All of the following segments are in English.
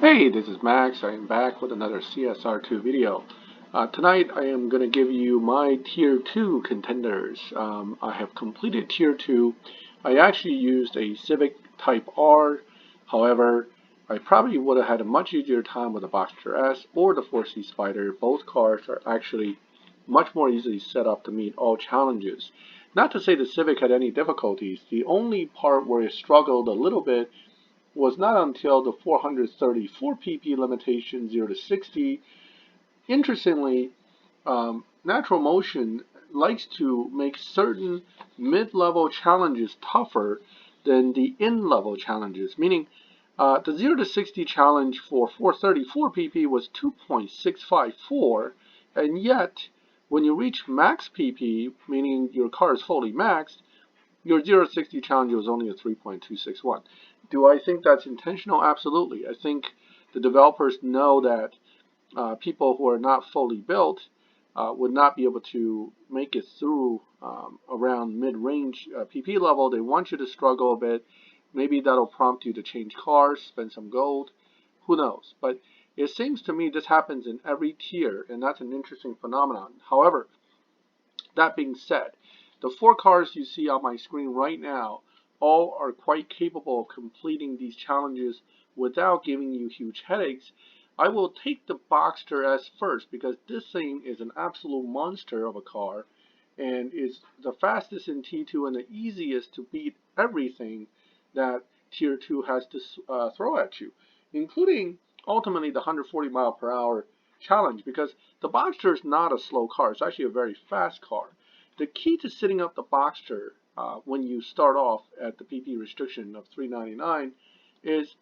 Hey, this is Max. I am back with another CSR2 video. Tonight I am going to give you my Tier 2 contenders. I have completed Tier 2. I actually used a Civic Type R. However, I probably would have had a much easier time with the Boxster S or the 4C Spider. Both cars are actually much more easily set up to meet all challenges. Not to say the Civic had any difficulties. The only part where it struggled a little bit was not until the 434 pp limitation 0 to 60. Interestingly, Natural Motion likes to make certain mid-level challenges tougher than the in-level challenges, meaning the 0 to 60 challenge for 434 pp was 2.654, and yet when you reach max pp, meaning your car is fully maxed, your 0 to 60 challenge was only a 3.261. Do I think that's intentional? Absolutely. I think the developers know that people who are not fully built would not be able to make it through around mid-range PP level. They want you to struggle a bit. Maybe that'll prompt you to change cars, spend some gold. Who knows? But it seems to me this happens in every tier, and that's an interesting phenomenon. However, that being said, the four cars you see on my screen right now all are quite capable of completing these challenges without giving you huge headaches. I will take the Boxster S first because this thing is an absolute monster of a car and is the fastest in T2 and the easiest to beat everything that Tier 2 has to throw at you, including ultimately the 140 mile per hour challenge, because the Boxster is not a slow car. It's actually a very fast car. The key to setting up the Boxster when you start off at the PP restriction of 399 is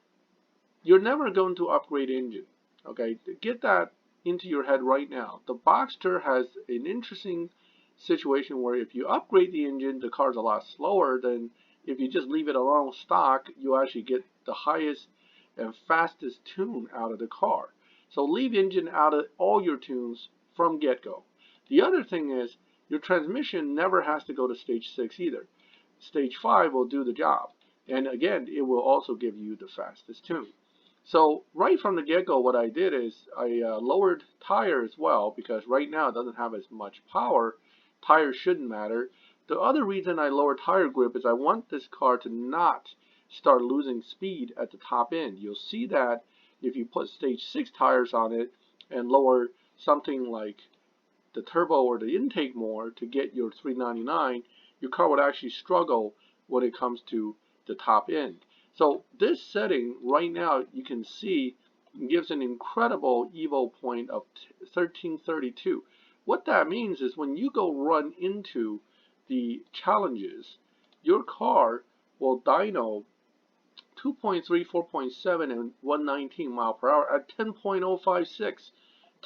you're never going to upgrade engine. Okay, get that into your head right now. The Boxster has an interesting situation where if you upgrade the engine, the car's a lot slower than if you just leave it alone stock. You actually get the highest and fastest tune out of the car. So leave engine out of all your tunes from get-go. The other thing is your transmission never has to go to stage 6 either. Stage 5 will do the job. And again, it will also give you the fastest tune. So right from the get-go, what I did is I lowered tire as well, because right now it doesn't have as much power. Tires shouldn't matter. The other reason I lowered tire grip is I want this car to not start losing speed at the top end. You'll see that if you put stage 6 tires on it and lower something like the turbo or the intake more to get your 399, your car would actually struggle when it comes to the top end. So this setting right now, you can see, gives an incredible EVO point of 1332. What that means is when you go run into the challenges, your car will dyno 2.3, 4.7, and 119 mile per hour at 10.056.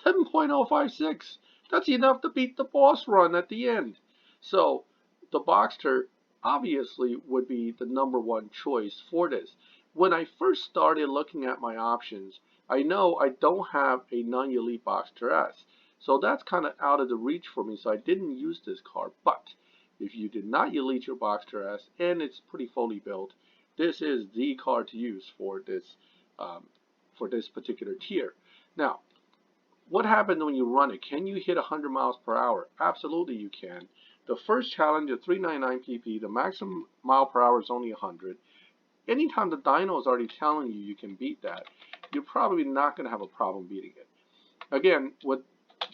10.056. That's enough to beat the boss run at the end. So the Boxster obviously would be the number one choice for this. When I first started looking at my options, I know I don't have a non-elite Boxster S. So that's kind of out of the reach for me, so I didn't use this car. But if you did not elite your Boxster S and it's pretty fully built, this is the car to use um, for this particular tier. Now, what happens when you run it? Can you hit 100 miles per hour? Absolutely you can. The first challenge at 399 pp, the maximum mile per hour is only 100. Anytime the dyno is already telling you you can beat that, you're probably not going to have a problem beating it. Again, with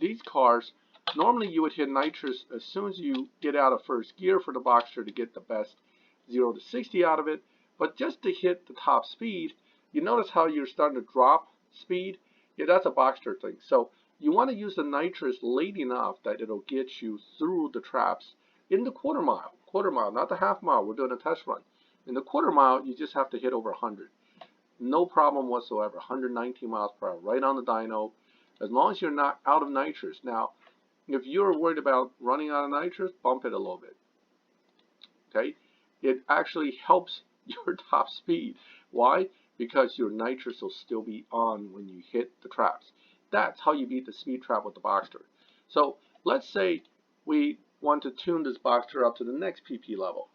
these cars, normally you would hit nitrous as soon as you get out of first gear for the Boxster to get the best 0 to 60 out of it. But just to hit the top speed, you notice how you're starting to drop speed? Yeah, that's a Boxster thing. So you want to use the nitrous late enough that it'll get you through the traps in the quarter mile, not the half mile. We're doing a test run. In the quarter mile, you just have to hit over 100. No problem whatsoever. 119 miles per hour, right on the dyno, as long as you're not out of nitrous. Now, if you're worried about running out of nitrous, bump it a little bit. Okay? It actually helps your top speed. Why? Because your nitrous will still be on when you hit the traps. That's how you beat the speed trap with the Boxster. So let's say we want to tune this Boxster up to the next PP level,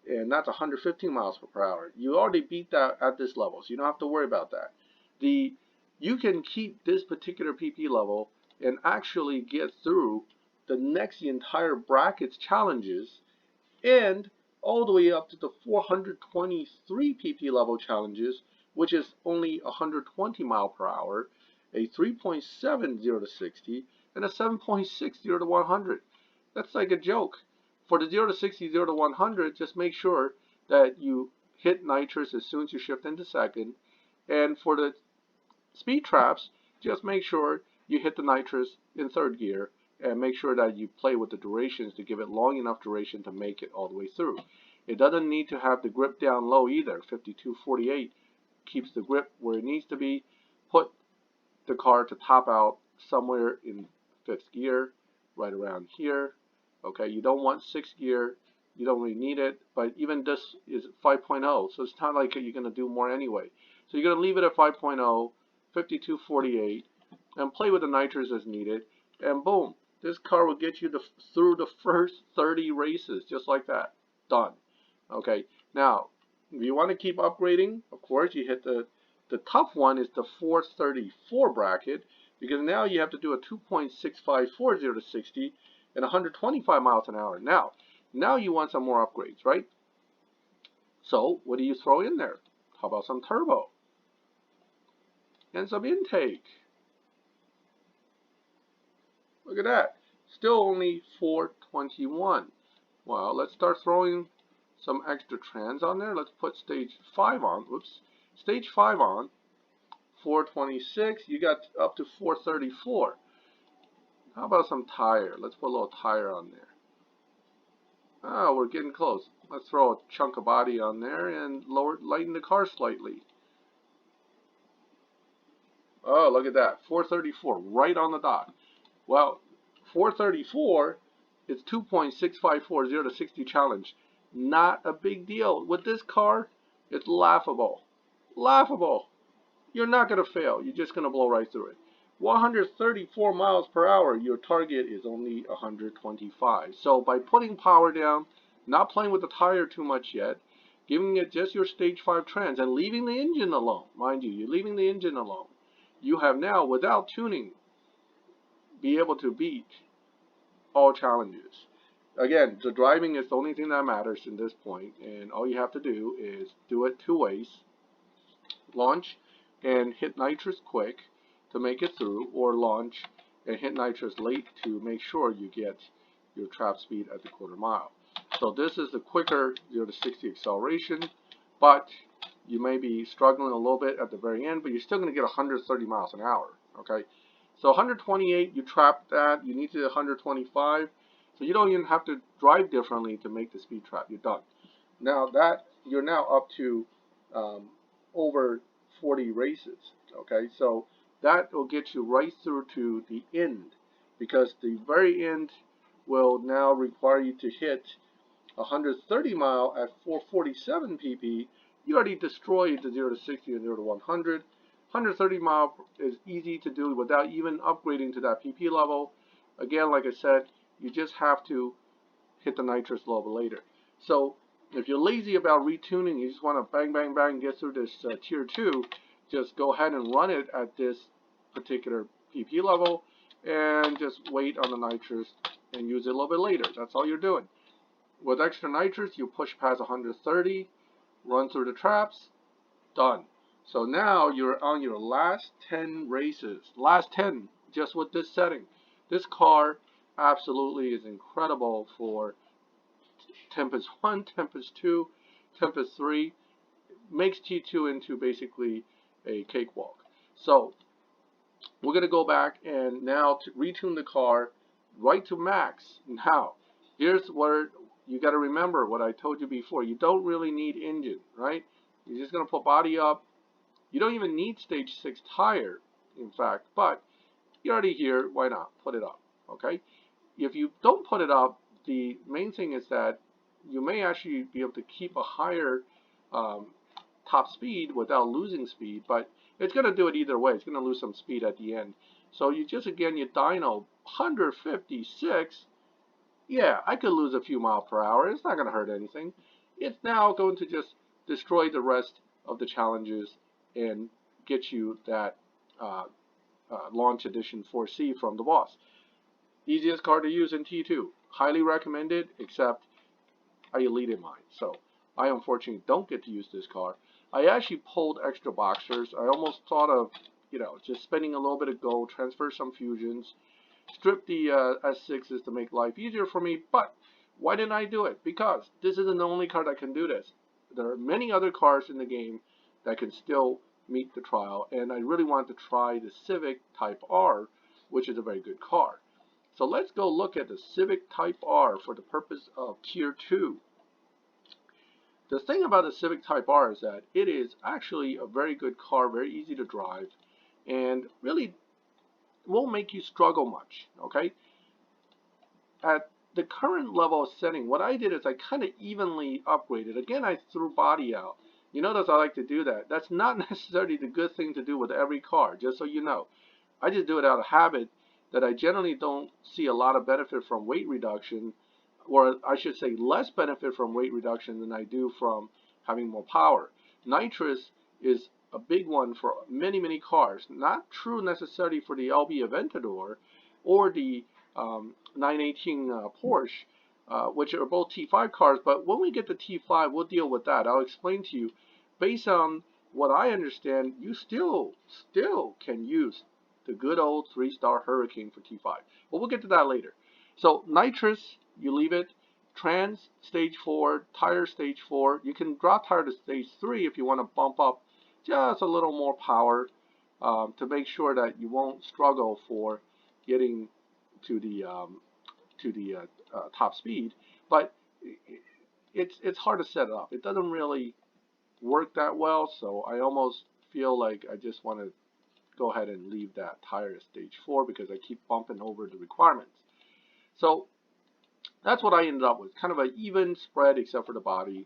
and that's 115 miles per hour. You already beat that at this level, so you don't have to worry about that. The you can keep this particular PP level and actually get through the entire brackets challenges and all the way up to the 423 PP level challenges, which is only 120 mile per hour, a 3.70 to 60, and a 7.60 to 100. That's like a joke. For the 0 to 60, 0 to 100, just make sure that you hit nitrous as soon as you shift into second. And for the speed traps, just make sure you hit the nitrous in third gear and make sure that you play with the durations to give it long enough duration to make it all the way through. It doesn't need to have the grip down low either. 5248 keeps the grip where it needs to be. Put the car to top out somewhere in fifth gear, right around here. Okay, you don't want sixth gear. You don't really need it, but even this is 5.0, so it's not like you're going to do more anyway. So you're going to leave it at 5.0, 5248, and play with the nitrous as needed, and boom, this car will get you through the first 30 races, just like that. Done. Okay, now, if you want to keep upgrading, of course, you hit the tough one is the 434 bracket, because now you have to do a 2.6540 to 60 and 125 miles an hour. Now you want some more upgrades, right? So what do you throw in there? How about some turbo? And some intake. Look at that. Still only 421. Well, let's start throwing some extra trans on there. Let's put stage 5 on. Whoops. Stage 5 on. 426. You got up to 434. How about some tire? Let's put a little tire on there. Oh, we're getting close. Let's throw a chunk of body on there and lighten the car slightly. Oh, look at that. 434, right on the dot. Well, 434 is 2.6540 to 60 challenge. Not a big deal. With this car, it's laughable. Laughable. You're not going to fail. You're just going to blow right through it. 134 miles per hour, your target is only 125. So by putting power down, not playing with the tire too much yet, giving it just your stage 5 trans, and leaving the engine alone, mind you, you're leaving the engine alone, you have now, without tuning, be able to beat all challenges. Again, the driving is the only thing that matters in this point, and all you have to do is do it 2 ways. Launch and hit nitrous quick to make it through, or launch and hit nitrous late to make sure you get your trap speed at the quarter mile. So this is the quicker 0 to 60 acceleration, but you may be struggling a little bit at the very end, but you're still going to get 130 miles an hour. Okay, so 128, you trap that. You need to 125, so you don't even have to drive differently to make the speed trap. You're done. Now that you're now up to over 40 races. Okay, so that will get you right through to the end, because the very end will now require you to hit 130 mile at 447 pp. You already destroyed the 0 to 60 and 0 to 100. 130 mile is easy to do without even upgrading to that pp level. Again, like I said, you just have to hit the nitrous a little bit later. So if you're lazy about retuning, you just want to bang, bang, bang, get through this tier 2, just go ahead and run it at this particular PP level and just wait on the nitrous and use it a little bit later. That's all you're doing. With extra nitrous, you push past 130, run through the traps, done. So now you're on your last 10 races. Last 10, just with this setting. This car absolutely is incredible for Tempest 1, Tempest 2, Tempest 3. Makes T2 into basically a cakewalk. So we're going to go back and now to retune the car right to max. Now, here's where you got to remember what I told you before. You don't really need engine, right? You're just going to put body up. You don't even need stage 6 tire, in fact, but you're already here. Why not? Put it up, okay? If you don't put it up, the main thing is that you may actually be able to keep a higher top speed without losing speed, but it's going to do it either way. It's going to lose some speed at the end. So you just, again, you dyno 156. Yeah, I could lose a few miles per hour. It's not going to hurt anything. It's now going to just destroy the rest of the challenges and get you that Launch Edition 4C from the boss. Easiest car to use in T2. Highly recommended, except I deleted mine. So I unfortunately don't get to use this car. I actually pulled extra boxers. I almost thought of, just spending a little bit of gold, transfer some fusions, strip the S6s to make life easier for me, but why didn't I do it? Because this isn't the only car that can do this. There are many other cars in the game that can still meet the trial, and I really wanted to try the Civic Type R, which is a very good car. So let's go look at the Civic Type R for the purpose of Tier 2. The thing about the Civic Type R is that it is actually a very good car, very easy to drive, and really won't make you struggle much, okay? At the current level of setting, what I did is I kind of evenly upgraded. Again, I threw body out. You notice I like to do that. That's not necessarily the good thing to do with every car, just so you know. I just do it out of habit that I generally don't see a lot of benefit from weight reduction, or I should say less benefit from weight reduction than I do from having more power. Nitrous is a big one for many, many cars. Not true necessarily for the LB Aventador or the 918 Porsche, which are both T5 cars. But when we get to T5, we'll deal with that. I'll explain to you. Based on what I understand, you still can use the good old 3-star Hurricane for T5. But we'll get to that later. So nitrous, you leave it. Trans, stage 4. Tire, stage 4. You can drop tire to stage 3 if you want to bump up just a little more power to make sure that you won't struggle for getting to the top speed. But it's hard to set it up. It doesn't really work that well, so I almost feel like I just want to go ahead and leave that tire at stage 4 because I keep bumping over the requirements. So that's what I ended up with, kind of an even spread except for the body.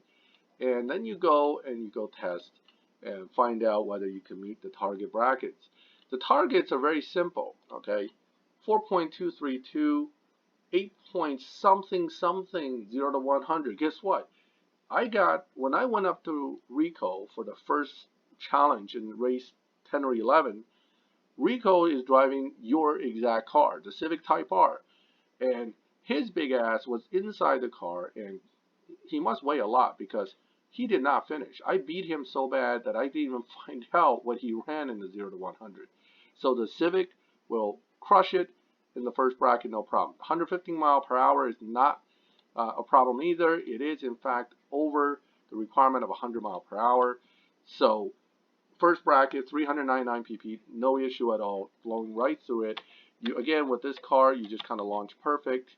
And then you go test and find out whether you can meet the target brackets. The targets are very simple, okay? 4.232, 8 point something something 0 to 100. Guess what? When I went up to Rico for the first challenge in race 10 or 11, Rico is driving your exact car, the Civic Type R, and his big ass was inside the car, and he must weigh a lot because he did not finish. I beat him so bad that I didn't even find out what he ran in the 0 to 100. So the Civic will crush it in the first bracket, no problem. 115 mile per hour is not a problem either. It is, in fact, over the requirement of 100 mile per hour. So first bracket, 399 pp, no issue at all, blowing right through it. Again, with this car, you just kind of launch perfect.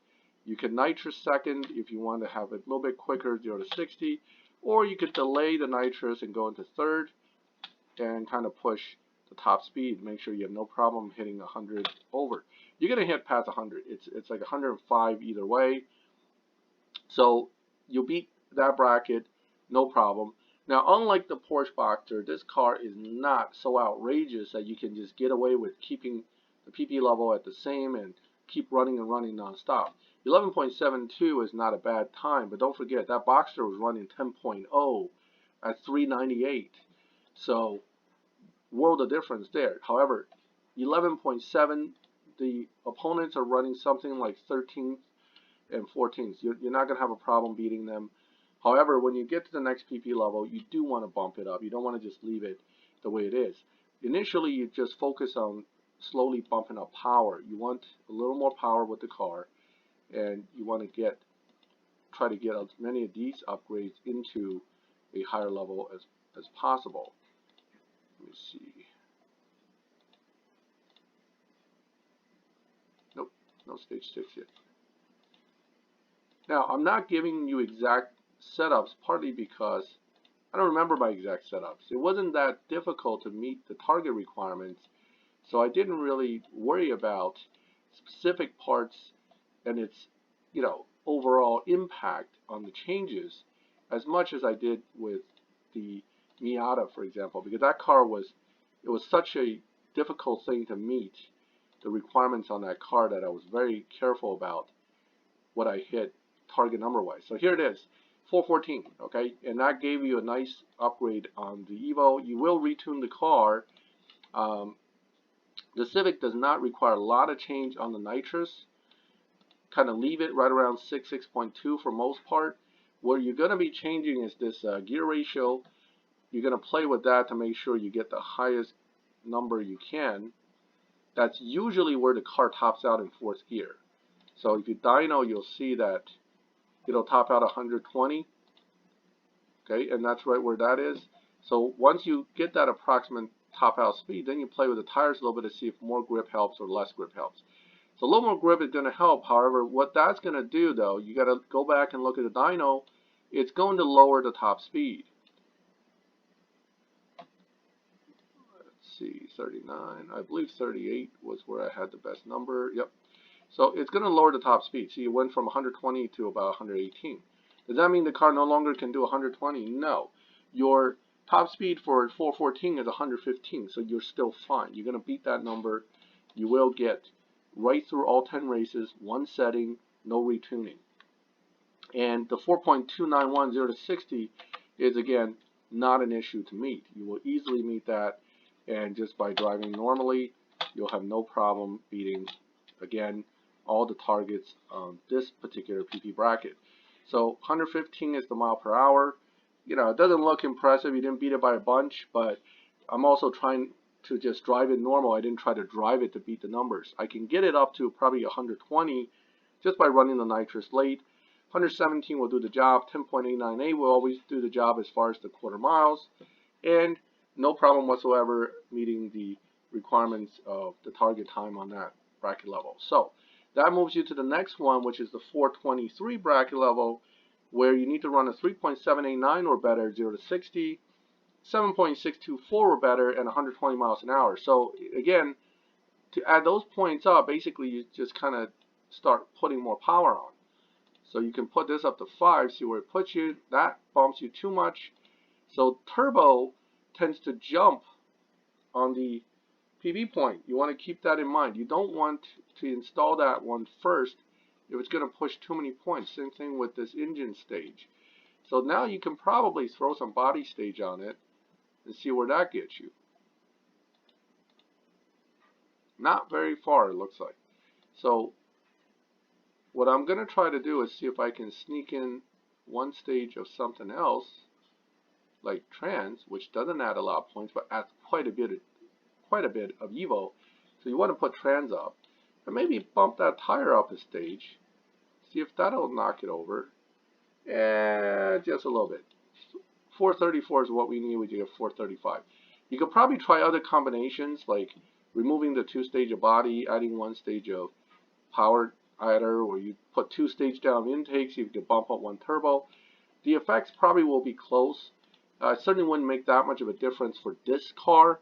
You can nitrous second if you want to have it a little bit quicker, 0 to 60, or you could delay the nitrous and go into third and kind of push the top speed. Make sure you have no problem hitting 100 over. You're going to hit past 100. It's like 105 either way. So you'll beat that bracket, no problem. Now, unlike the Porsche Boxster, this car is not so outrageous that you can just get away with keeping the PP level at the same and keep running and running nonstop. 11.72 is not a bad time, but don't forget that Boxster was running 10.0 at 398. So, world of difference there. However, 11.7, the opponents are running something like 13th and 14th. You're not going to have a problem beating them. However, when you get to the next PP level, you do want to bump it up. You don't want to just leave it the way it is. Initially, you just focus on slowly bumping up power. You want a little more power with the car, and you want to try to get as many of these upgrades into a higher level as possible. Let me see. Nope, no stage 6 yet. Now, I'm not giving you exact setups, partly because I don't remember my exact setups. It wasn't that difficult to meet the target requirements, so I didn't really worry about specific parts and its, overall impact on the changes as much as I did with the Miata, for example, because that car was such a difficult thing to meet the requirements on that car that I was very careful about what I hit target number wise. So here it is, 414, okay, and that gave you a nice upgrade on the Evo. You will retune the car The Civic does not require a lot of change on the nitrous. Kind of leave it right around 6.2 for most part. Where you're going to be changing is this gear ratio. You're going to play with that to make sure you get the highest number you can. That's usually where the car tops out in fourth gear. So if you dyno, you'll see that it'll top out 120. Okay, and that's right where that is. So once you get that approximate top out speed, then you play with the tires a little bit to see if more grip helps or less grip helps. So a little more grip is going to help. However, what that's going to do, though, you got to go back and look at the dyno. It's going to lower the top speed. Let's see, 39. I believe 38 was where I had the best number. Yep. So it's going to lower the top speed. So you went from 120 to about 118. Does that mean the car no longer can do 120? No. Your top speed for 414 is 115, so you're still fine. You're going to beat that number. You will get right through all 10 races, one setting, no retuning. And the 4.291 0 to 60 is, again, not an issue to meet. You will easily meet that, and just by driving normally, you'll have no problem beating, again, all the targets on this particular PP bracket. So 115 is the mile per hour. You know, it doesn't look impressive. You didn't beat it by a bunch, but I'm also trying to just drive it normal. I didn't try to drive it to beat the numbers. I can get it up to probably 120 just by running the nitrous late. 117 will do the job. 10.898 will always do the job as far as the quarter miles. And no problem whatsoever meeting the requirements of the target time on that bracket level. So that moves you to the next one, which is the 423 bracket level, where you need to run a 3.789 or better 0 to 60, 7.624 or better, and 120 miles an hour. So again, to add those points up, basically you just kind of start putting more power on. So you can put this up to 5, see where it puts you. That bumps you too much. So turbo tends to jump on the PV point. You want to keep that in mind. You don't want to install that one first if it's going to push too many points. Same thing with this engine stage. So now you can probably throw some body stage on it and see where that gets you. Not very far, it looks like. So what I'm going to try to do is see if I can sneak in one stage of something else, like trans, which doesn't add a lot of points, but adds quite a bit of Evo. So you want to put trans up, and maybe bump that tire up a stage. See if that'll knock it over. And just a little bit. 434 is what we need. We get 435. You could probably try other combinations, like removing the 2-stage of body, adding 1 stage of power adder, or you put 2 stage down intakes, you can bump up 1 turbo. The effects probably will be close. It certainly wouldn't make that much of a difference for this car.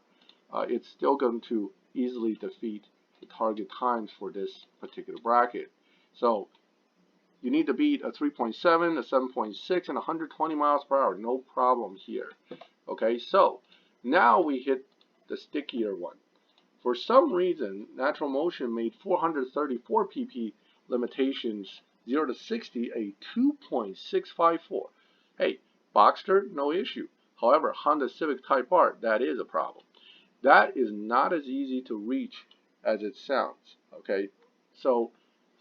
It's still going to easily defeat the target times for this particular bracket. So you need to beat a 3.7, a 7.6, and 120 miles per hour. No problem here. Okay, so now we hit the stickier one. For some reason, Natural Motion made 434 pp limitations 0 to 60 a 2.654. Hey, Boxster, no issue. However, Honda Civic Type R, that is a problem. That is not as easy to reach as it sounds. Okay, so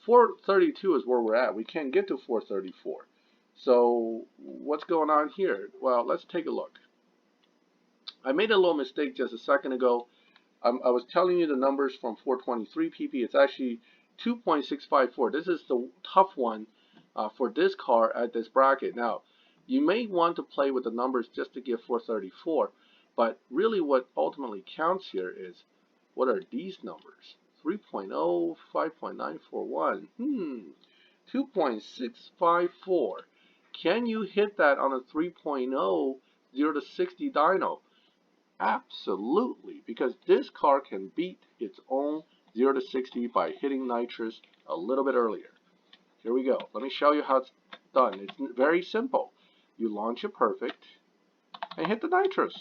432 is where we're at. We can't get to 434. So what's going on here? Well, let's take a look. I made a little mistake just a second ago. I was telling you the numbers from 423 pp. It's actually 2.654. This is the tough one for this car at this bracket. Now, you may want to play with the numbers just to get 434, but really what ultimately counts here is what are these numbers? 3.0, 5.941, 2.654. Can you hit that on a 3.0 0 to 60 dyno? Absolutely, because this car can beat its own 0 to 60 by hitting nitrous a little bit earlier. Here we go. Let me show you how it's done. It's very simple. You launch it perfect and hit the nitrous,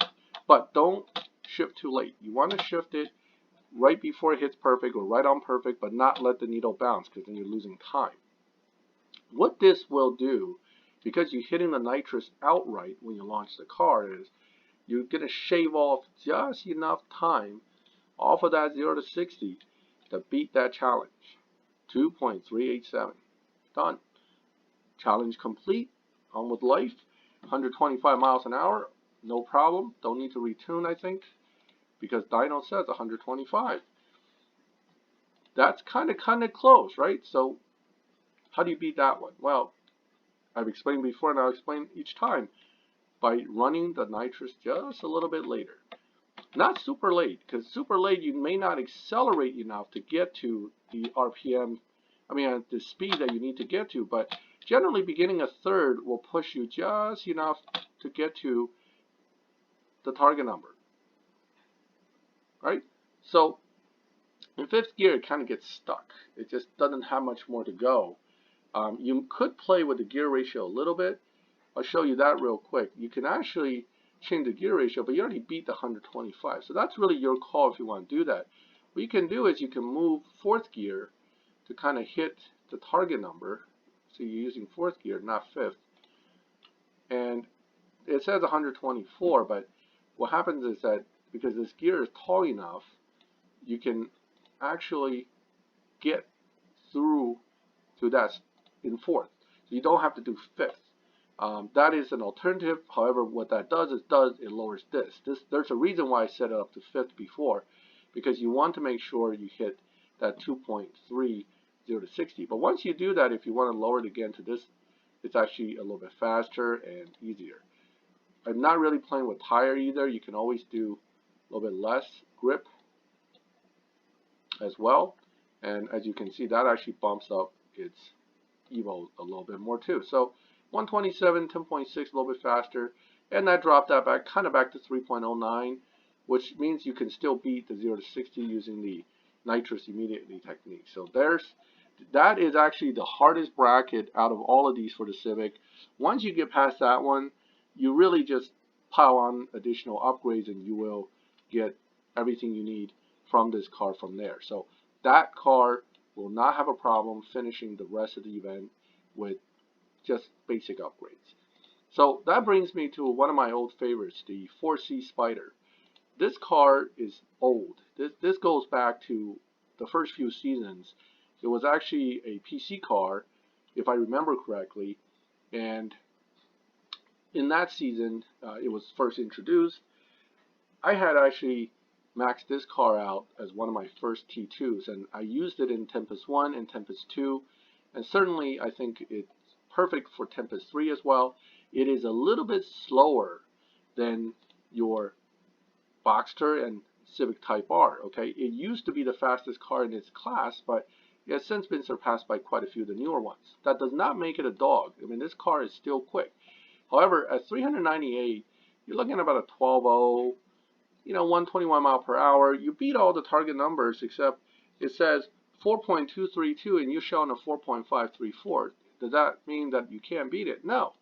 but don't shift too late. You want to shift it right before it hits perfect or right on perfect, but not let the needle bounce, because then you're losing time. What this will do, because you're hitting the nitrous outright when you launch the car, is you're going to shave off just enough time off of that 0 to 60 to beat that challenge. 2.387. Done. Challenge complete. On with life. 125 miles an hour. No problem. Don't need to retune, I think, because Dyno says 125. That's kind of close, right? So how do you beat that one? Well, I've explained before and I'll explain each time by running the nitrous just a little bit later. Not super late, because super late you may not accelerate enough to get to the RPM, the speed that you need to get to, but generally beginning a third will push you just enough to get to the target number, right? So in fifth gear it kind of gets stuck. It just doesn't have much more to go. You could play with the gear ratio a little bit. I'll show you that real quick. You can actually change the gear ratio, but you already beat the 125. So that's really your call if you want to do that. What you can do is you can move fourth gear to kind of hit the target number. So you're using fourth gear, not fifth. And it says 124, but what happens is that because this gear is tall enough, you can actually get through to that in fourth. So you don't have to do fifth. That is an alternative. However, what that does is it lowers this. There's a reason why I set it up to fifth before, because you want to make sure you hit that 2.30 to 60. But once you do that, if you want to lower it again to this, it's actually a little bit faster and easier. I'm not really playing with tire either. You can always do a little bit less grip as well. And as you can see, that actually bumps up its Evo a little bit more too. So 127, 10.6, a little bit faster, and that dropped that back back to 3.09, which means you can still beat the 0 to 60 using the nitrous immediately technique. So that is actually the hardest bracket out of all of these for the Civic. Once you get past that one, you really just pile on additional upgrades and you will get everything you need from this car from there. So that car will not have a problem finishing the rest of the event with just basic upgrades. So that brings me to one of my old favorites, the 4C Spider. This car is old. This goes back to the first few seasons. It was actually a PC car, if I remember correctly, and in that season it was first introduced. I had actually maxed this car out as one of my first T2s, and I used it in Tempest 1 and Tempest 2, and certainly I think it's perfect for Tempest 3 as well. It is a little bit slower than your Boxster and Civic Type R. Okay, it used to be the fastest car in its class, but it has since been surpassed by quite a few of the newer ones. That does not make it a dog. This car is still quick. However, at 398, you're looking at about a 12.0, 121 mile per hour. You beat all the target numbers except it says 4.232 and you're showing a 4.534. Does that mean that you can't beat it? No.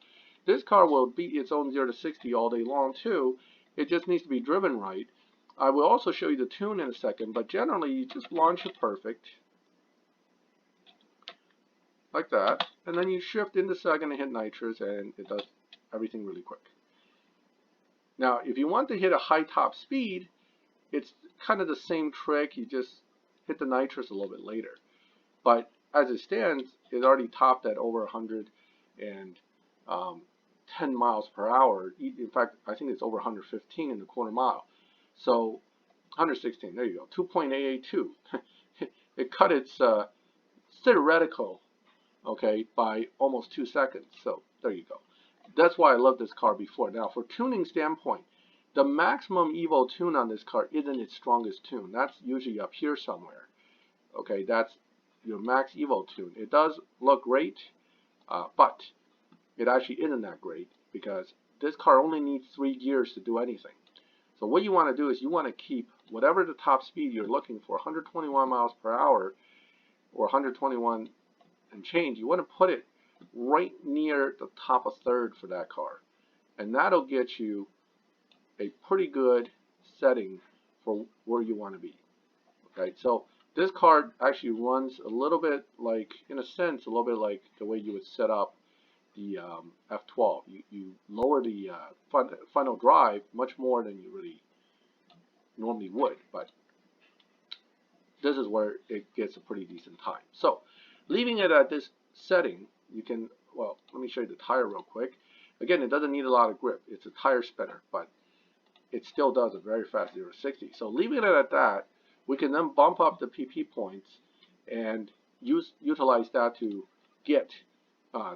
This car will beat its own 0 to 60 all day long too. It just needs to be driven right. I will also show you the tune in a second, but generally you just launch it perfect, like that, and then you shift into second and hit nitrous, and it does everything really quick. Now, if you want to hit a high top speed, it's kind of the same trick. You just hit the nitrous a little bit later. But as it stands, it's already topped at over 110 miles per hour. In fact, I think it's over 115 in the quarter mile. So 116, there you go, 2.882. It cut its theoretical, okay, by almost 2 seconds. So there you go. That's why I love this car before. Now, for tuning standpoint, the maximum Evo tune on this car isn't its strongest tune. That's usually up here somewhere. Okay, that's your max Evo tune. It does look great, but it actually isn't that great because this car only needs 3 gears to do anything. So what you want to do is you want to keep whatever the top speed you're looking for, 121 miles per hour or 121 and change, you want to put it right near the top of third for that car. And that'll get you a pretty good setting for where you want to be. Okay, so this car actually runs a little bit like, in a sense, a little bit like the way you would set up the F12. You lower the final drive much more than you really normally would, but this is where it gets a pretty decent time. So leaving it at this setting, you can, well, let me show you the tire real quick. Again, it doesn't need a lot of grip. It's a tire spinner, but it still does a very fast 0 to 60. So leaving it at that, we can then bump up the PP points and utilize that to get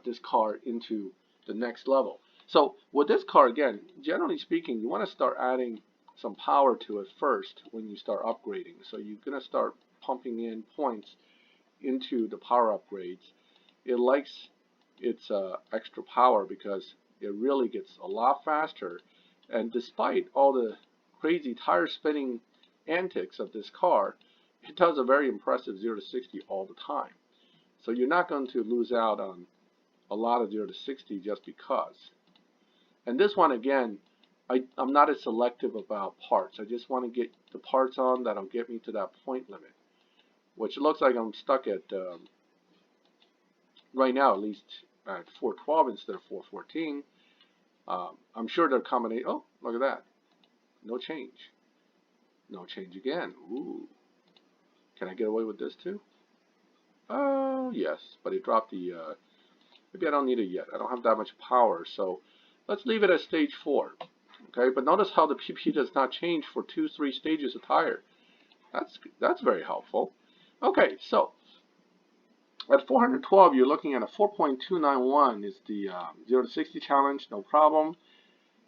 this car into the next level. So with this car, again, generally speaking, you want to start adding some power to it first when you start upgrading. So you're going to start pumping in points into the power upgrades. It likes its extra power because it really gets a lot faster. And despite all the crazy tire spinning antics of this car, it does a very impressive 0 to 60 all the time. So you're not going to lose out on a lot of 0 to 60 just because. And this one, again, I'm not as selective about parts. I just want to get the parts on that'll get me to that point limit, which looks like I'm stuck at, right now, at least at 412 instead of 414. I'm sure they're combination. Oh, look at that. No change. No change again. Ooh. Can I get away with this too? Oh, yes. But it dropped the, maybe I don't need it yet. I don't have that much power. So let's leave it at stage 4. Okay, but notice how the PP does not change for 2-3 stages of tire. That's very helpful. Okay, so at 412, you're looking at a 4.291 is the 0 to 60 challenge, no problem.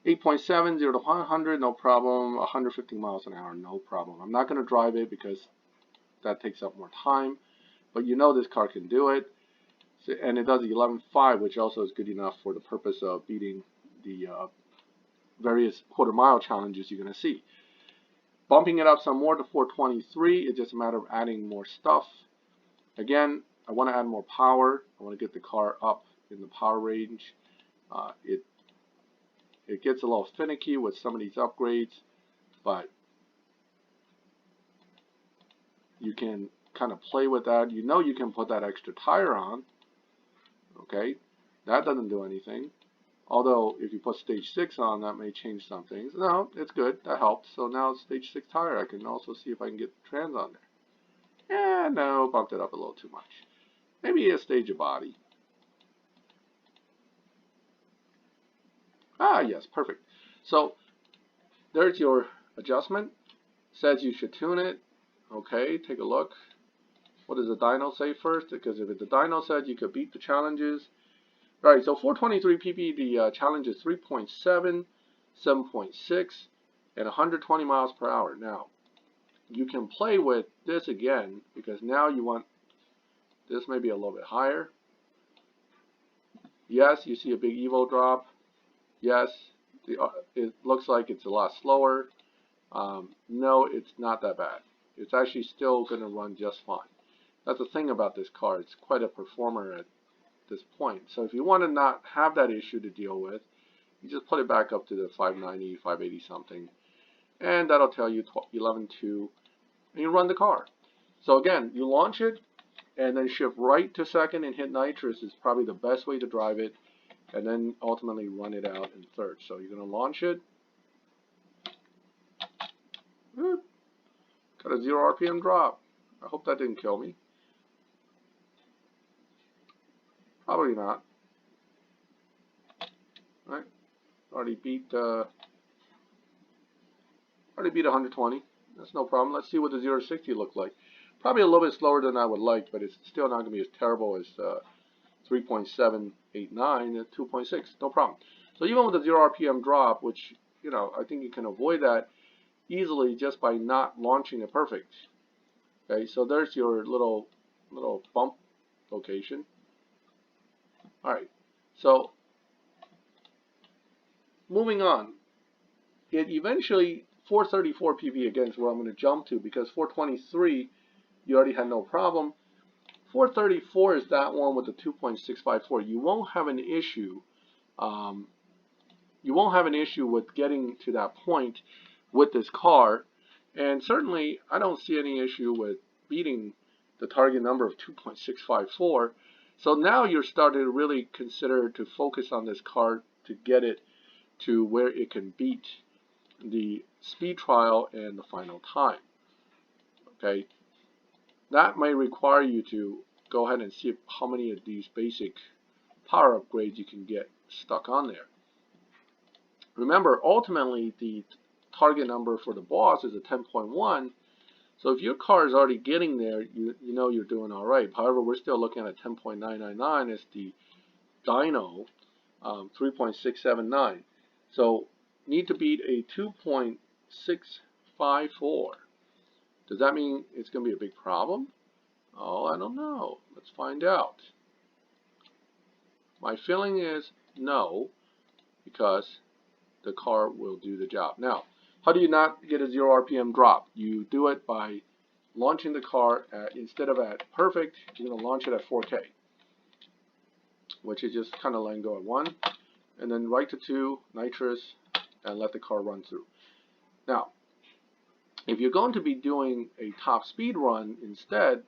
8.7, 0 to 100, no problem. 150 miles an hour, no problem. I'm not going to drive it because that takes up more time, but you know this car can do it. So, and it does 11.5, which also is good enough for the purpose of beating the various quarter-mile challenges you're going to see. Bumping it up some more to 423, it's just a matter of adding more stuff. Again, I want to add more power. I want to get the car up in the power range. It gets a little finicky with some of these upgrades, but you can kind of play with that. You know you can put that extra tire on. Okay, that doesn't do anything. Although if you put stage 6 on, that may change some things. No, it's good. That helps. So now stage 6 tire. I can also see if I can get trans on there. No, bumped it up a little too much. Maybe a stage of body. Yes, perfect. So there's your adjustment. Says you should tune it. Okay, take a look. What does the dyno say first? Because if the dyno said you could beat the challenges. Alright, so 423 pp, the challenge is 3.7, 7.6, and 120 miles per hour. Now, you can play with this again, because now you want this maybe a little bit higher. Yes, you see a big Evo drop. Yes, it looks like it's a lot slower. No, it's not that bad. It's actually still going to run just fine. That's the thing about this car. It's quite a performer at this point. So if you want to not have that issue to deal with, you just put it back up to the 590, 580 something, and that'll tell you 11.2, and you run the car. So again, you launch it, and then shift right to second and hit nitrous is probably the best way to drive it, and then ultimately run it out in third. So you're going to launch it. Got a 0 RPM drop. I hope that didn't kill me. Probably not. Right? Already beat 120. That's no problem. Let's see what the 0 to 60 look like. Probably a little bit slower than I would like, but it's still not going to be as terrible as 3.789 and 2.6. No problem. So even with the 0 RPM drop, which, you know, I think you can avoid that easily just by not launching it perfect. Okay, so there's your little bump location. Alright, so moving on. It eventually, 434 PV again is where I'm going to jump to, because 423 you already had no problem. 434 is that one with the 2.654. You won't have an issue. You won't have an issue with getting to that point with this car, and certainly I don't see any issue with beating the target number of 2.654. So now you're starting to really consider to focus on this car to get it to where it can beat the speed trial and the final time. Okay, that may require you to go ahead and see how many of these basic power upgrades you can get stuck on there. Remember, ultimately, the target number for the boss is a 10.1. So if your car is already getting there, you know you're doing all right. However, we're still looking at 10.999 as the dyno, 3.679. So need to beat a 2.654. Does that mean it's going to be a big problem? Oh, I don't know. Let's find out. My feeling is no, because the car will do the job. Now, how do you not get a 0 RPM drop? You do it by launching the car instead of at perfect, you're going to launch it at 4K, which is just kind of letting go at 1, and then right to 2, nitrous, and let the car run through. Now, if you're going to be doing a top speed run instead,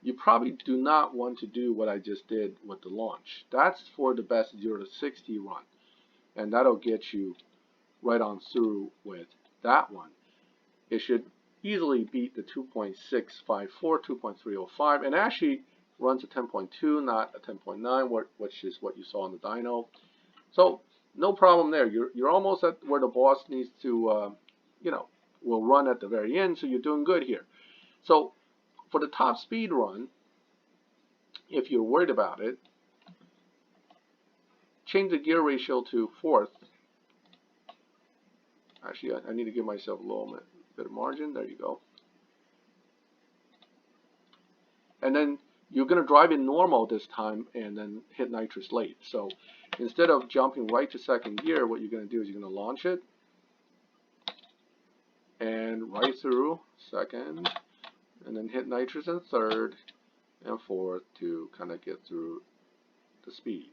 you probably do not want to do what I just did with the launch. That's for the best 0 to 60 run, and that'll get you right on through with that one. It should easily beat the 2.654, 2.305, and actually runs a 10.2, not a 10.9, which is what you saw on the dyno. So no problem there. You're almost at where the boss needs to, will run at the very end, so you're doing good here. So for the top speed run, if you're worried about it, change the gear ratio to 4th. Actually, I need to give myself a little bit of margin. There you go. And then you're going to drive in normal this time and then hit nitrous late. So instead of jumping right to 2nd gear, what you're going to do is you're going to launch it and right through 2nd, and then hit nitrous in 3rd and 4th to kind of get through the speed.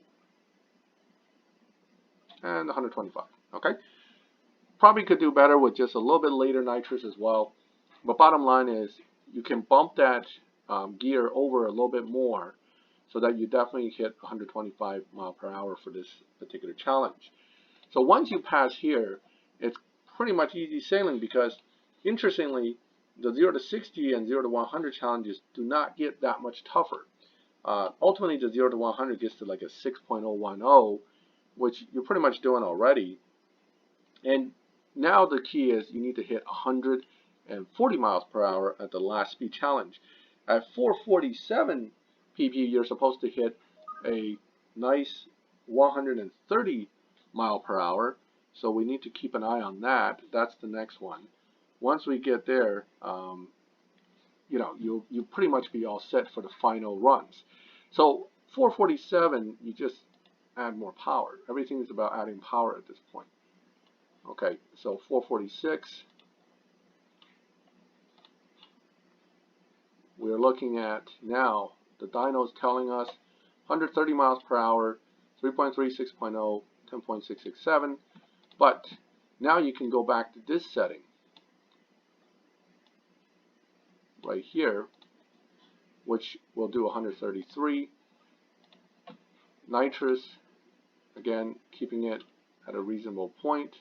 And 125. Okay. Probably could do better with just a little bit later nitrous as well. But bottom line is you can bump that gear over a little bit more so that you definitely hit 125 mile per hour for this particular challenge. So once you pass here, it's pretty much easy sailing, because interestingly, the 0 to 60 and 0 to 100 challenges do not get that much tougher. Ultimately, the 0 to 100 gets to like a 6.010, which you're pretty much doing already. And now the key is you need to hit 140 miles per hour at the last speed challenge. At 447 pp, you're supposed to hit a nice 130 mile per hour. So we need to keep an eye on that. That's the next one. Once we get there, you'll pretty much be all set for the final runs. So 447, you just add more power. Everything is about adding power at this point. Okay, so 446, we're looking at now, the dyno is telling us 130 miles per hour, 3.36.0, 10.667, but now you can go back to this setting right here, which will do 133. Nitrous, again, keeping it at a reasonable point.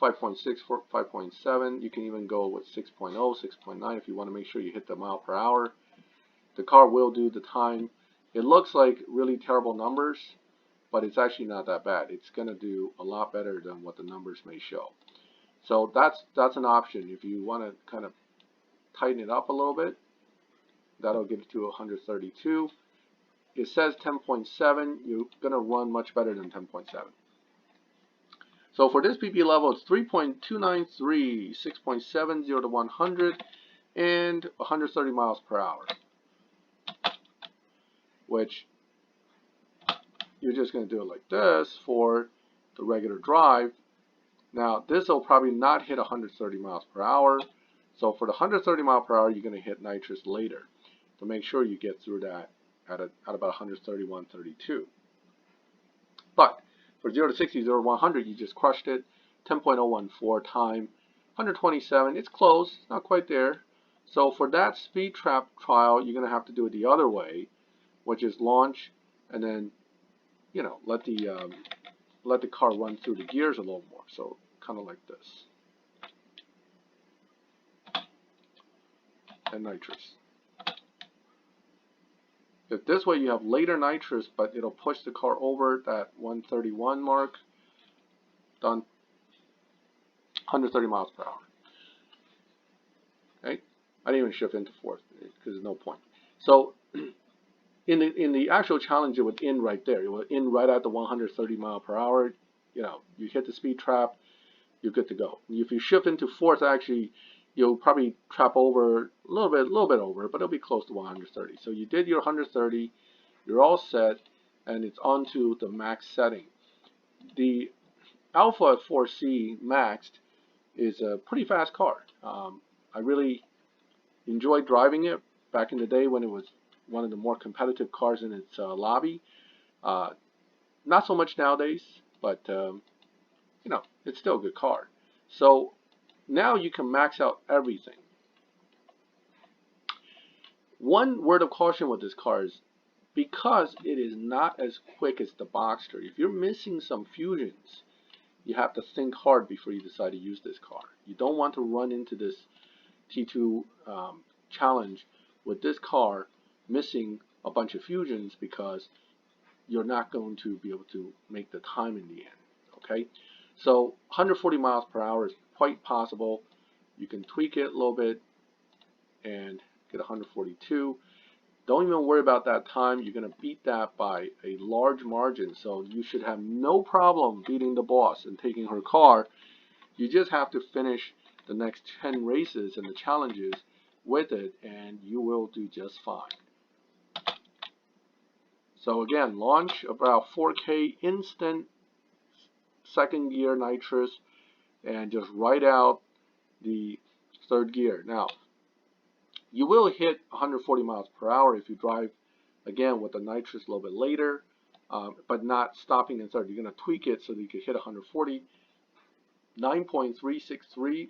5.6, 5.7. You can even go with 6.0, 6.9 if you want to make sure you hit the mile per hour. The car will do the time. It looks like really terrible numbers, but it's actually not that bad. It's going to do a lot better than what the numbers may show. So that's an option. If you want to kind of tighten it up a little bit, that'll get it to 132. It says 10.7. You're going to run much better than 10.7. So for this PP level, it's 3.293, 6.70 to 100, and 130 miles per hour, which you're just going to do it like this for the regular drive. Now, this will probably not hit 130 miles per hour. So for the 130 mile per hour, you're going to hit nitrous later to make sure you get through that at about 131, 32. But for 0 to 60, 0 to 100, you just crushed it. 10.014 time. 127, it's close, it's not quite there. So for that speed trap trial, you're going to have to do it the other way, which is launch and then, let the car run through the gears a little more. So kind of like this. And nitrous. If this way you have later nitrous, but it'll push the car over that 131 mark, done 130 miles per hour. Okay, I didn't even shift into fourth because there's no point. So in the actual challenge, it would end right there. It would end right at the 130 mile per hour. You know, you hit the speed trap, you're good to go. If you shift into fourth, actually, you'll probably trap over a little bit over, but it'll be close to 130. So you did your 130, you're all set, and it's on to the max setting. The Alfa 4C Maxed is a pretty fast car. I really enjoyed driving it back in the day when it was one of the more competitive cars in its lobby. Not so much nowadays, but you know, it's still a good car. So now you can max out everything. One word of caution with this car is because it is not as quick as the Boxster, if you're missing some fusions, you have to think hard before you decide to use this car. You don't want to run into this T2 challenge with this car missing a bunch of fusions because you're not going to be able to make the time in the end. Okay, so 140 miles per hour is quite possible. You can tweak it a little bit and get 142. Don't even worry about that time. You're going to beat that by a large margin, so you should have no problem beating the boss and taking her car. You just have to finish the next 10 races and the challenges with it, and you will do just fine. So again, launch about 4K instant second gear nitrous and just ride out the third gear. Now, you will hit 140 miles per hour if you drive, again, with the nitrous a little bit later, but not stopping in third. You're going to tweak it so that you can hit 140. 9.363,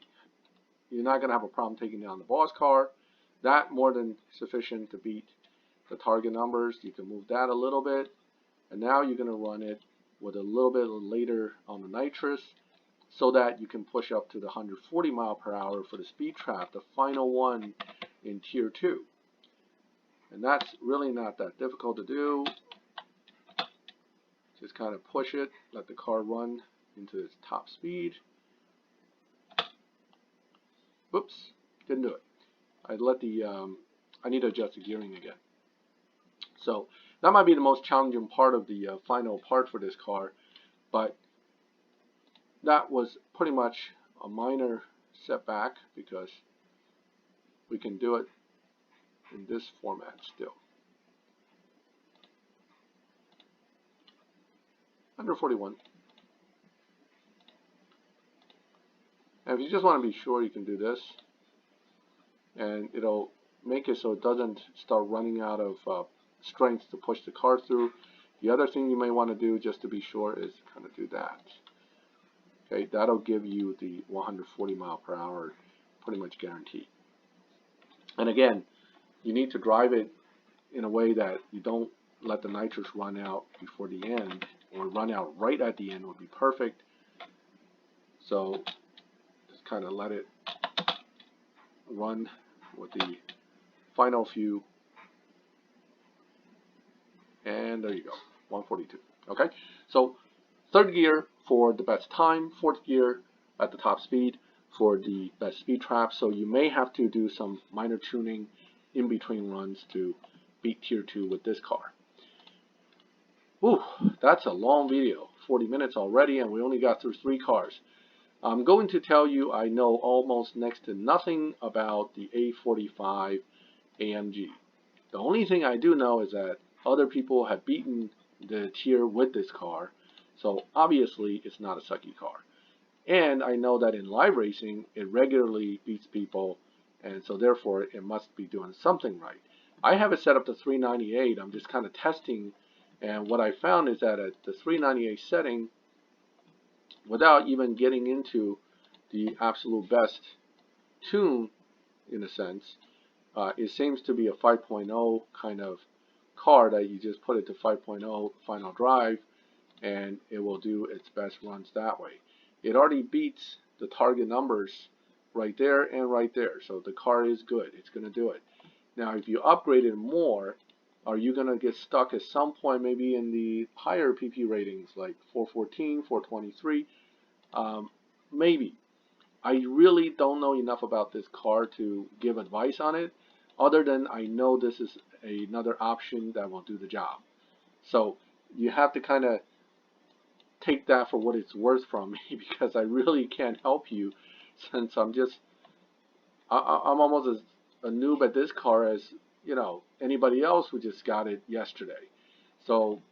you're not going to have a problem taking down the boss car. That more than sufficient to beat the target numbers. You can move that a little bit, and now you're going to run it with a little bit later on the nitrous so that you can push up to the 140 mile per hour for the speed trap, the final one in tier 2. And that's really not that difficult to do. Just kind of push it, let the car run into its top speed. Whoops, didn't do it. I need to adjust the gearing again. So that might be the most challenging part of the final part for this car, but that was pretty much a minor setback because we can do it in this format still. 141. And if you just want to be sure, you can do this, and it'll make it so it doesn't start running out of strength to push the car through. The other thing you may want to do, just to be sure, is kind of do that. Okay, that'll give you the 140 mile per hour pretty much guaranteed. And again, you need to drive it in a way that you don't let the nitrous run out before the end, or run out right at the end would be perfect. So just kind of let it run with the final few, and there you go, 142. Okay, so third gear for the best time, fourth gear at the top speed for the best speed trap. So you may have to do some minor tuning in between runs to beat tier 2 with this car. Whew, that's a long video, 40 minutes already, and we only got through 3 cars. I'm going to tell you I know almost next to nothing about the A45 AMG. The only thing I do know is that other people have beaten the tier with this car, so obviously it's not a sucky car. And I know that in live racing it regularly beats people, and so therefore it must be doing something right. I have it set up to 398. I'm just kind of testing, and what I found is that at the 398 setting, without even getting into the absolute best tune, in a sense, it seems to be a 5.0 kind of car that you just put it to 5.0 final drive and it will do its best runs that way. It already beats the target numbers right there and right there, so the car is good. It's going to do it. Now if you upgrade it more Are you going to get stuck at some point maybe in the higher PP ratings like 414, 423? Maybe. I really don't know enough about this car to give advice on it, other than I know this is another option that will do the job. So you have to kind of take that for what it's worth from me because I really can't help you since I'm almost as a noob at this car as anybody else who just got it yesterday. So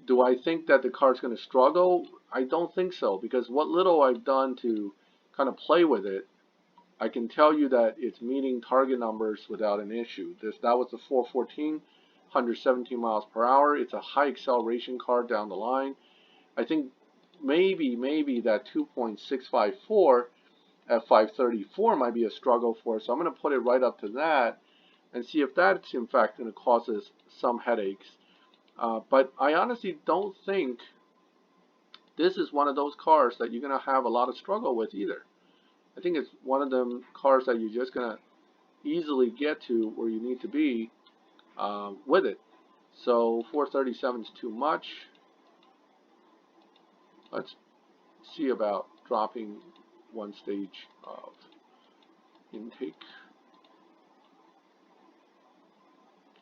do I think that the car's going to struggle? I don't think so, because what little I've done to kind of play with it, I can tell you that it's meeting target numbers without an issue. That was the 414, 117 miles per hour. It's a high acceleration car down the line. I think maybe that 2.654 at 534 might be a struggle for us. So I'm going to put it right up to that and see if that's in fact going to cause us some headaches. But I honestly don't think this is one of those cars that you're going to have a lot of struggle with either. I think it's one of them cars that you're just going to easily get to where you need to be with it. So 437 is too much. Let's see about dropping one stage of intake.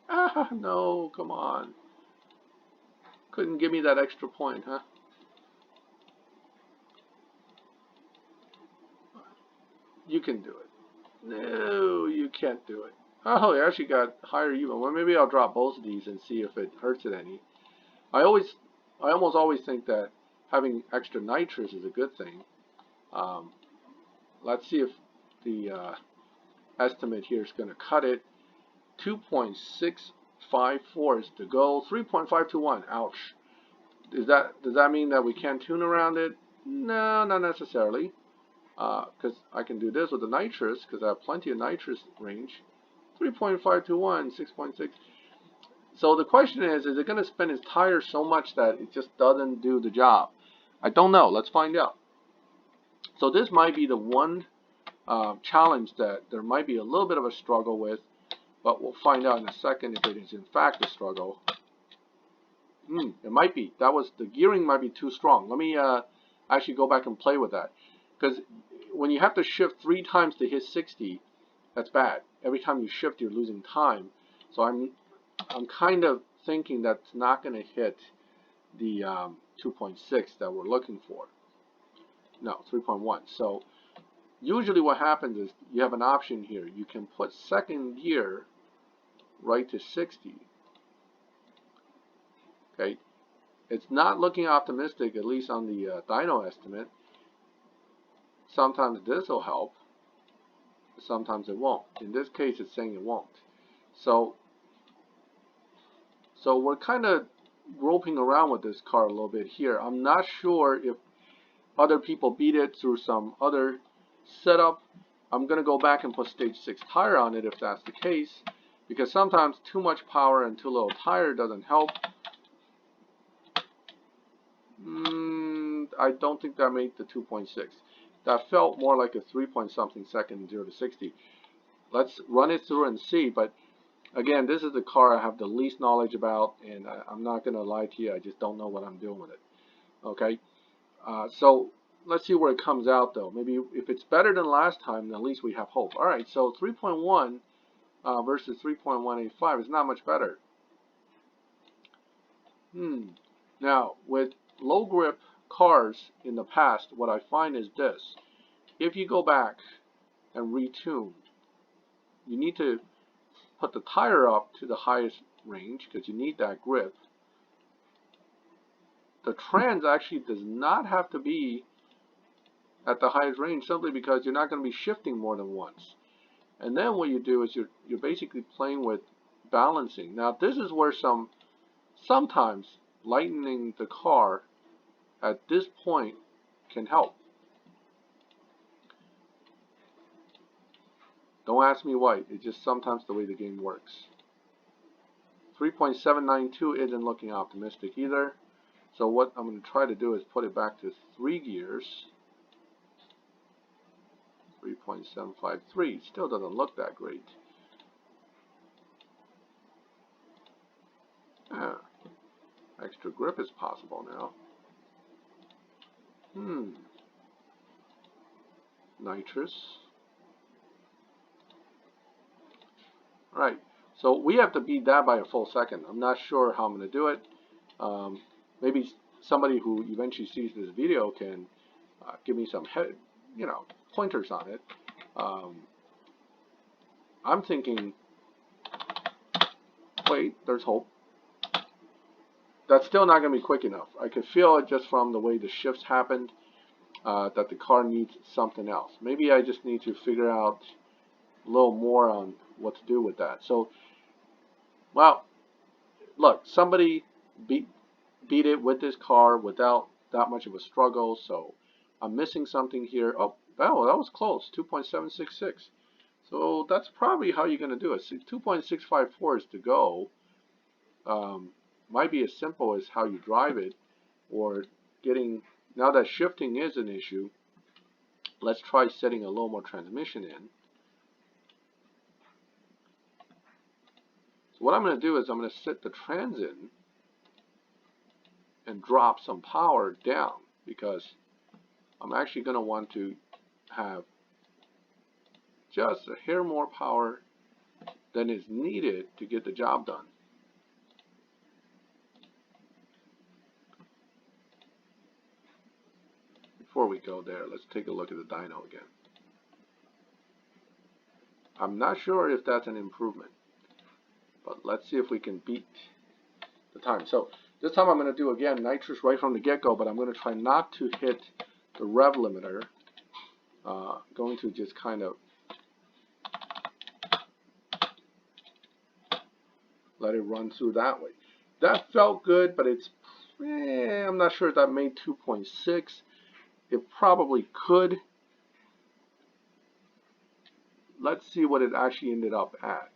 Ah, no, come on. Couldn't give me that extra point, huh? You can do it. No, you can't do it. Oh, it actually got higher even. Well, maybe I'll drop both of these and see if it hurts it any. I almost always think that having extra nitrous is a good thing. Let's see if the estimate here is going to cut it. 2.654 is the goal. 3.521. Ouch. Does that mean that we can't tune around it? No, not necessarily. Because I can do this with the nitrous, because I have plenty of nitrous range. 3.521, 6.6. So the question is it going to spin its tires so much that it just doesn't do the job? I don't know. Let's find out. So this might be the one challenge that there might be a little bit of a struggle with, but we'll find out in a second if it is in fact a struggle. It might be. The gearing might be too strong. Let me actually go back and play with that, because when you have to shift 3 times to hit 60, that's bad. Every time you shift, you're losing time. So I'm kind of thinking that's not going to hit the 2.6 that we're looking for. No, 3.1. So usually what happens is you have an option here. You can put second gear right to 60. Okay, it's not looking optimistic, at least on the dyno estimate. Sometimes this will help, sometimes it won't. In this case, it's saying it won't. So we're kind of groping around with this car a little bit here. I'm not sure if other people beat it through some other setup. I'm going to go back and put stage 6 tire on it if that's the case, because sometimes too much power and too little tire doesn't help. I don't think that made the 2.6. That felt more like a 3-point-something second 0 to 60. Let's run it through and see. But again, this is the car I have the least knowledge about, and I'm not going to lie to you. I just don't know what I'm doing with it. Okay, so let's see where it comes out, though. Maybe if it's better than last time, then at least we have hope. All right, so 3.1 versus 3.185 is not much better. Now, with low grip cars in the past, what I find is this. If you go back and retune, you need to put the tire up to the highest range because you need that grip. The trans actually does not have to be at the highest range simply because you're not going to be shifting more than once. And then what you do is you're basically playing with balancing. Now this is where sometimes lightening the car at this point can help. Don't ask me why. It's just sometimes the way the game works. 3.792 isn't looking optimistic either. So what I'm going to try to do is put it back to 3 gears. 3.753. Still doesn't look that great. Ah, extra grip is possible now. Nitrous. Right. So we have to beat that by a full second. I'm not sure how I'm going to do it. Maybe somebody who eventually sees this video can give me some pointers on it. I'm thinking, wait, there's hope. That's still not going to be quick enough. I could feel it just from the way the shifts happened that the car needs something else. Maybe I just need to figure out a little more on what to do with that. So, well, look, somebody beat it with this car without that much of a struggle. So I'm missing something here. Oh, that was close. 2.766. So that's probably how you're going to do it. 2.654 is to go. Might be as simple as how you drive it, or getting, now that shifting is an issue, let's try setting a little more transmission in. So what I'm going to do is I'm going to set the trans in and drop some power down, because I'm actually going to want to have just a hair more power than is needed to get the job done. Before we go there, let's take a look at the dyno again. I'm not sure if that's an improvement, but let's see if we can beat the time. So this time I'm going to do again nitrous right from the get-go, but I'm going to try not to hit the rev limiter. Going to just kind of let it run through that way. That felt good, but it's, I'm not sure if that made 2.6. It probably could. Let's see what it actually ended up at.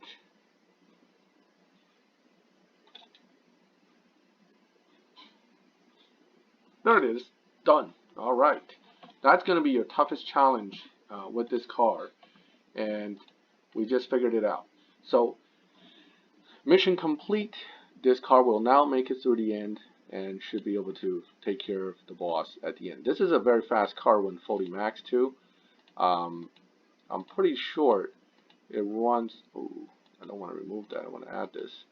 There it is. Done. All right. That's going to be your toughest challenge with this car. And we just figured it out. So, mission complete. This car will now make it through the end and should be able to take care of the boss at the end. This is a very fast car when fully maxed too. I'm pretty sure it runs, ooh, I don't want to remove that, I want to add this.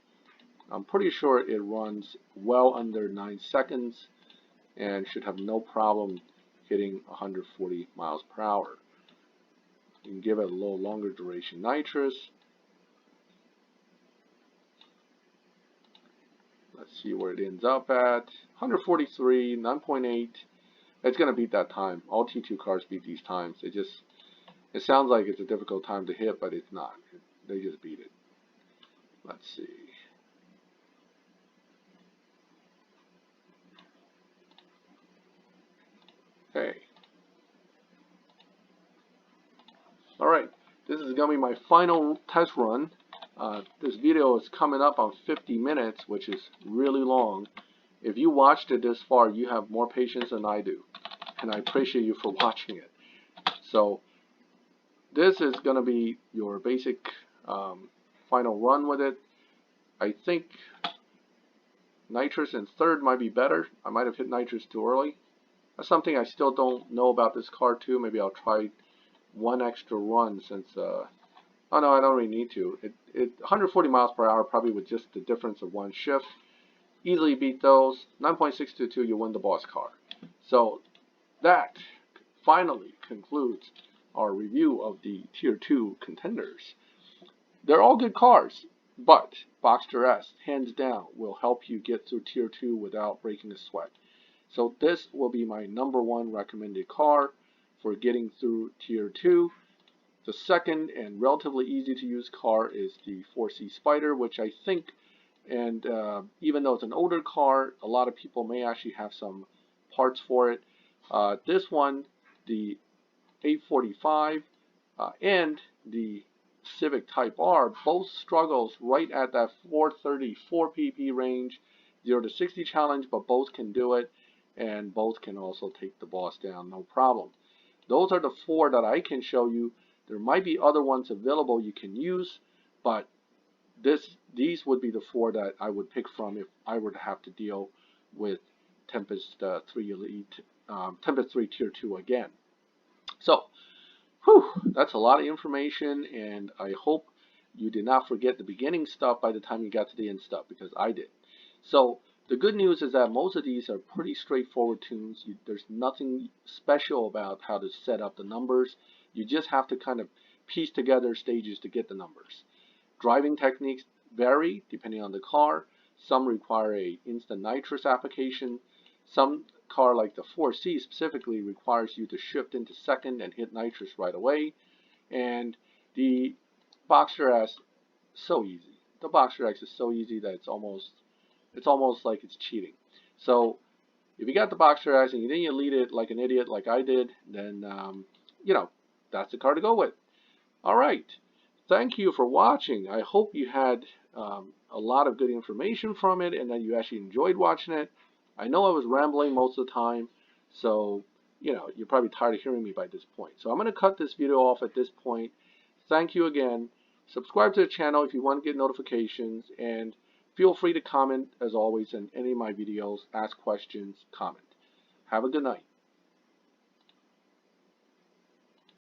I'm pretty sure it runs well under 9 seconds and should have no problem hitting 140 miles per hour. You can give it a little longer duration nitrous. Let's see where it ends up at. 143, 9.8. It's going to beat that time. All T2 cars beat these times. It sounds like it's a difficult time to hit, but it's not. They just beat it. Let's see. Hey. Alright, this is going to be my final test run. This video is coming up on 50 minutes, which is really long. If you watched it this far, you have more patience than I do. And I appreciate you for watching it. So, this is going to be your basic final run with it. I think nitrous in third might be better. I might have hit nitrous too early. That's something I still don't know about this car too. Maybe I'll try one extra run since, oh no, I don't really need to. 140 miles per hour probably with just the difference of one shift. Easily beat those. 9.622, you win the boss car. So that finally concludes our review of the Tier 2 contenders. They're all good cars, but Boxster S, hands down, will help you get through Tier 2 without breaking a sweat. So this will be my #1 recommended car for getting through Tier 2. The second and relatively easy to use car is the 4C Spider, which I think, and even though it's an older car, a lot of people may actually have some parts for it. This one, the 845 and the Civic Type R, both struggles right at that 434 pp range, 0 to 60 challenge, but both can do it, and both can also take the boss down, no problem. Those are the 4 that I can show you. There might be other ones available you can use, but these would be the four that I would pick from if I were to have to deal with Tempest 3 Elite, Tempest 3 Tier 2 again. So, whew, that's a lot of information, and I hope you did not forget the beginning stuff by the time you got to the end stuff, because I did. So, the good news is that most of these are pretty straightforward tunes. There's nothing special about how to set up the numbers. You just have to kind of piece together stages to get the numbers. Driving techniques vary depending on the car. Some require a instant nitrous application. Some car like the 4C specifically requires you to shift into second and hit nitrous right away. And the Boxster S, so easy. The Boxster X is so easy that it's almost like it's cheating. So if you got the Boxster X and then you lead it like an idiot like I did, then that's the car to go with. All right. Thank you for watching. I hope you had a lot of good information from it and that you actually enjoyed watching it. I know I was rambling most of the time, so you're probably tired of hearing me by this point. So I'm going to cut this video off at this point. Thank you again. Subscribe to the channel if you want to get notifications, and feel free to comment as always in any of my videos. Ask questions, comment. Have a good night.